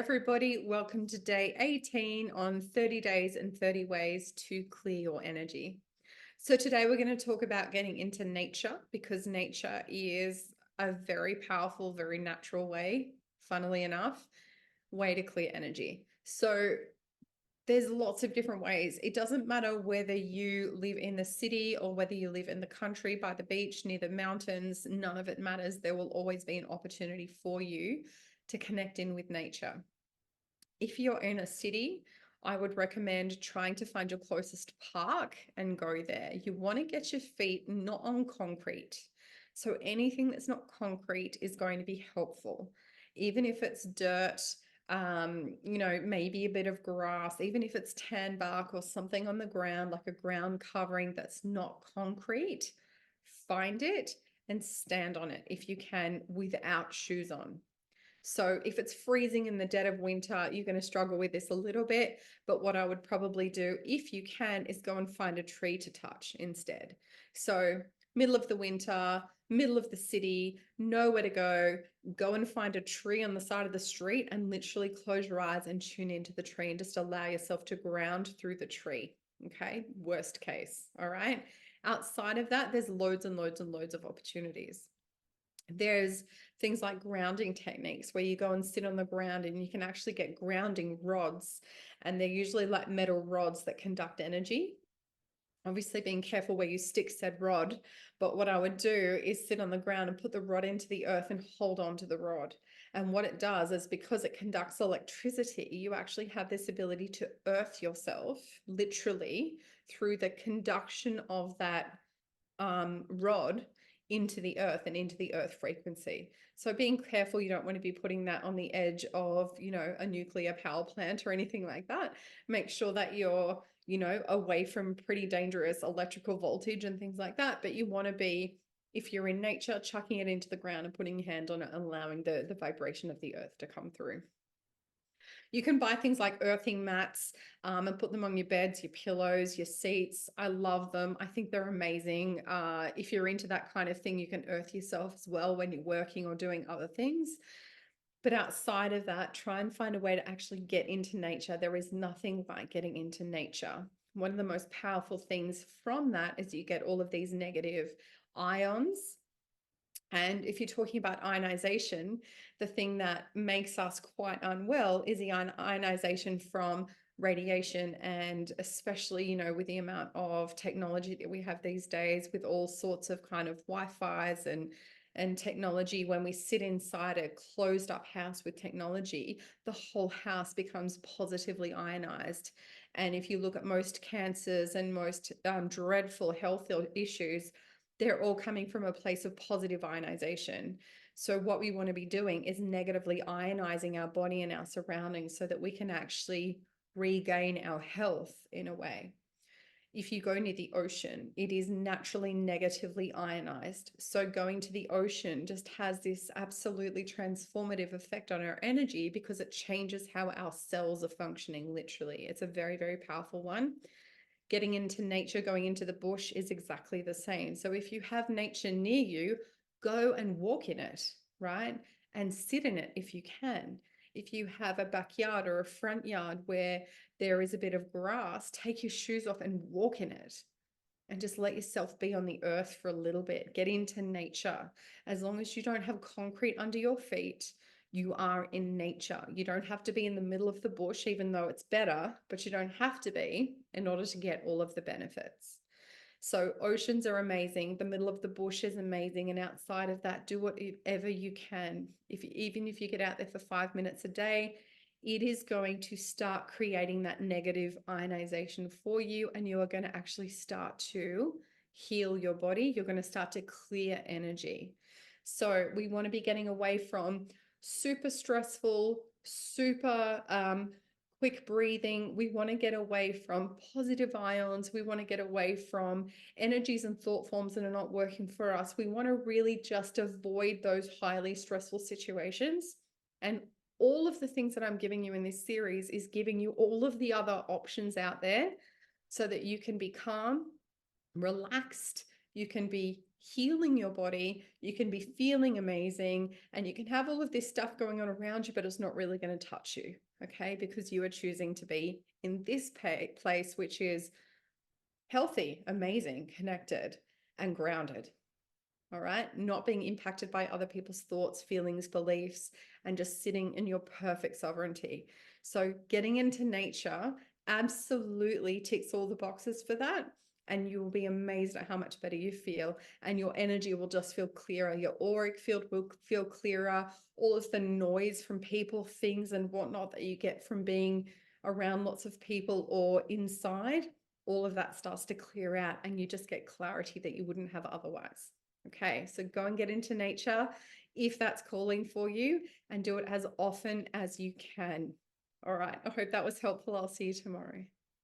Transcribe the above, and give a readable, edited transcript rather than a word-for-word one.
everybody. Welcome to day 18 on 30 days and 30 ways to clear your energy. So today we're going to talk about getting into nature because nature is a very powerful, very natural way, funnily enough, way to clear energy. So there's lots of different ways. It doesn't matter whether you live in the city or whether you live in the country by the beach, near the mountains, none of it matters. There will always be an opportunity for you to connect in with nature. If you're in a city, I would recommend trying to find your closest park and go there. You want to get your feet not on concrete. So anything that's not concrete is going to be helpful. Even if it's dirt, maybe a bit of grass, even if it's tan bark or something on the ground, like a ground covering that's not concrete, find it and stand on it if you can without shoes on. So if it's freezing in the dead of winter, you're going to struggle with this a little bit. But what I would probably do, if you can, is go and find a tree to touch instead. So middle of the winter, middle of the city, nowhere to go and find a tree on the side of the street and literally close your eyes and tune into the tree and just allow yourself to ground through the tree. Okay, worst case. All right. Outside of that, there's loads and loads and loads of opportunities. There's things like grounding techniques where you go and sit on the ground and you can actually get grounding rods, and they're usually like metal rods that conduct energy. Obviously being careful where you stick said rod, but what I would do is sit on the ground and put the rod into the earth and hold on to the rod. And what it does is, because it conducts electricity, you actually have this ability to earth yourself literally through the conduction of that rod into the earth and into the earth frequency. So being careful, you don't want to be putting that on the edge of, a nuclear power plant or anything like that. Make sure that you're, away from pretty dangerous electrical voltage and things like that. But you want to be, if you're in nature, chucking it into the ground and putting your hand on it and allowing the vibration of the earth to come through. You can buy things like earthing mats and put them on your beds, your pillows, your seats. I love them. I think they're amazing. If you're into that kind of thing, you can earth yourself as well when you're working or doing other things. But outside of that, try and find a way to actually get into nature. There is nothing like getting into nature. One of the most powerful things from that is you get all of these negative ions. And if you're talking about ionization, the thing that makes us quite unwell is the ionization from radiation, and especially, with the amount of technology that we have these days with all sorts of kind of Wi-Fi's and technology. When we sit inside a closed up house with technology, the whole house becomes positively ionized. And if you look at most cancers and most dreadful health issues, they're all coming from a place of positive ionization. So what we want to be doing is negatively ionizing our body and our surroundings so that we can actually regain our health in a way. If you go near the ocean, it is naturally negatively ionized. So going to the ocean just has this absolutely transformative effect on our energy because it changes how our cells are functioning, literally. It's a very, very powerful one. Getting into nature, going into the bush is exactly the same. So if you have nature near you, go and walk in it, right? And sit in it if you can. If you have a backyard or a front yard where there is a bit of grass, take your shoes off and walk in it and just let yourself be on the earth for a little bit. Get into nature. As long as you don't have concrete under your feet, you are in nature. You don't have to be in the middle of the bush, even though it's better, but you don't have to be in order to get all of the benefits. So oceans are amazing. The middle of the bush is amazing. And outside of that, do whatever you can. Even if you get out there for 5 minutes a day, it is going to start creating that negative ionization for you, and you are going to actually start to heal your body. You're going to start to clear energy. So we want to be getting away from super stressful, super quick breathing. We want to get away from positive ions. We want to get away from energies and thought forms that are not working for us. We want to really just avoid those highly stressful situations. And all of the things that I'm giving you in this series is giving you all of the other options out there so that you can be calm, relaxed, you can be healing your body, you can be feeling amazing, and you can have all of this stuff going on around you, but it's not really going to touch you, okay? Because you are choosing to be in this place, which is healthy, amazing, connected, and grounded. All right. Not being impacted by other people's thoughts, feelings, beliefs, and just sitting in your perfect sovereignty. So, getting into nature absolutely ticks all the boxes for that. And you will be amazed at how much better you feel. And your energy will just feel clearer. Your auric field will feel clearer. All of the noise from people, things, and whatnot that you get from being around lots of people or inside, all of that starts to clear out. And you just get clarity that you wouldn't have otherwise. Okay, so go and get into nature if that's calling for you, and do it as often as you can. All right, I hope that was helpful. I'll see you tomorrow.